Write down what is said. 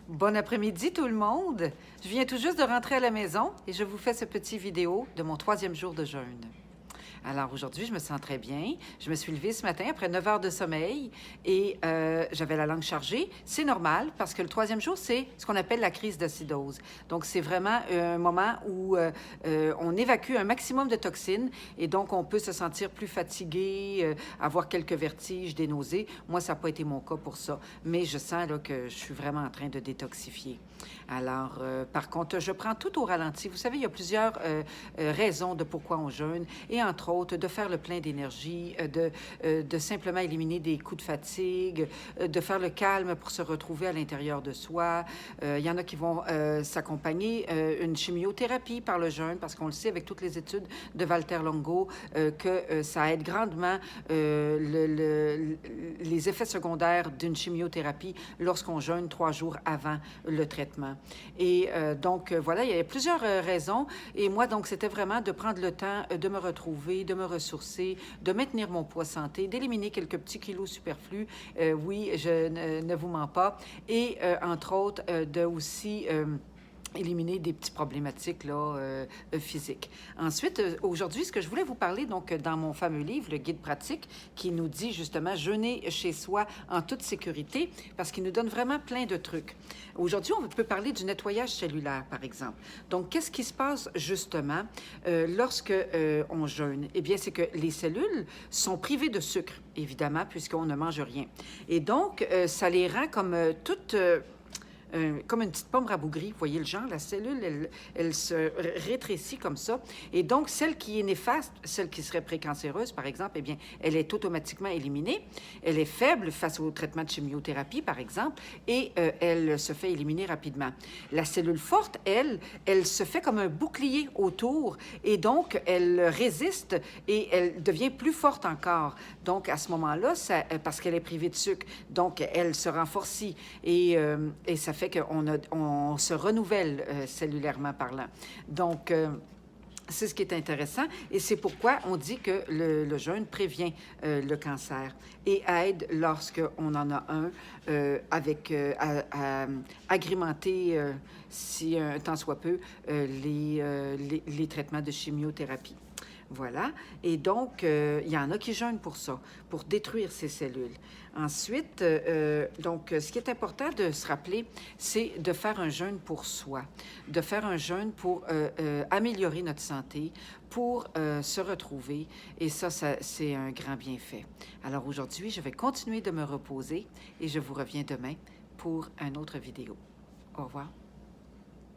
Bon après-midi tout le monde! Je viens tout juste de rentrer à la maison et je vous fais ce petit vidéo de mon 3e jour de jeûne. Alors aujourd'hui, je me sens très bien. Je me suis levée ce matin après 9 heures de sommeil et j'avais la langue chargée. C'est normal parce que le 3e jour, c'est ce qu'on appelle la crise d'acidose. Donc, c'est vraiment un moment où on évacue un maximum de toxines et donc on peut se sentir plus fatigué, avoir quelques vertiges, des nausées. Moi, ça n'a pas été mon cas pour ça, mais je sens là, que je suis vraiment en train de détoxifier. Alors, par contre, je prends tout au ralenti. Vous savez, il y a plusieurs raisons de pourquoi on jeûne et entre autres, de faire le plein d'énergie, de simplement éliminer des coups de fatigue, de faire le calme pour se retrouver à l'intérieur de soi. Il y en a qui vont s'accompagner une chimiothérapie par le jeûne, parce qu'on le sait avec toutes les études de Walter Longo que ça aide grandement les effets secondaires d'une chimiothérapie lorsqu'on jeûne 3 jours avant le traitement. Et donc, voilà, il y a plusieurs raisons. Et moi, donc, c'était vraiment de prendre le temps de me retrouver, de me ressourcer, de maintenir mon poids santé, d'éliminer quelques petits kilos superflus. Oui, je ne vous mens pas. Et entre autres, de aussi éliminer des petites problématiques là, physiques. Ensuite, aujourd'hui, ce que je voulais vous parler, donc, dans mon fameux livre, le guide pratique, qui nous dit justement jeûner chez soi en toute sécurité, parce qu'il nous donne vraiment plein de trucs. Aujourd'hui, on peut parler du nettoyage cellulaire, par exemple. Donc, qu'est-ce qui se passe justement lorsque on jeûne? Eh bien, c'est que les cellules sont privées de sucre, évidemment, puisqu'on ne mange rien. Et donc, ça les rend comme toutes... comme une petite pomme rabougrie, vous voyez le genre, la cellule, elle se rétrécit comme ça. Et donc, celle qui est néfaste, celle qui serait précancéreuse, par exemple, eh bien, elle est automatiquement éliminée. Elle est faible face au traitement de chimiothérapie, par exemple, et elle se fait éliminer rapidement. La cellule forte, elle se fait comme un bouclier autour, et donc, elle résiste et elle devient plus forte encore. Donc, à ce moment-là, parce qu'elle est privée de sucre, donc, elle se renforcit et ça fait qu'on se renouvelle cellulairement parlant. Donc, c'est ce qui est intéressant et c'est pourquoi on dit que le jeûne prévient le cancer et aide lorsqu'on en a un avec à agrémenter, si un tant soit peu, les traitements de chimiothérapie. Voilà. Et donc, il y en a qui jeûnent pour ça, pour détruire ces cellules. Ensuite, donc, ce qui est important de se rappeler, c'est de faire un jeûne pour soi, de faire un jeûne pour améliorer notre santé, pour se retrouver. Et ça, c'est un grand bienfait. Alors aujourd'hui, je vais continuer de me reposer et je vous reviens demain pour une autre vidéo. Au revoir.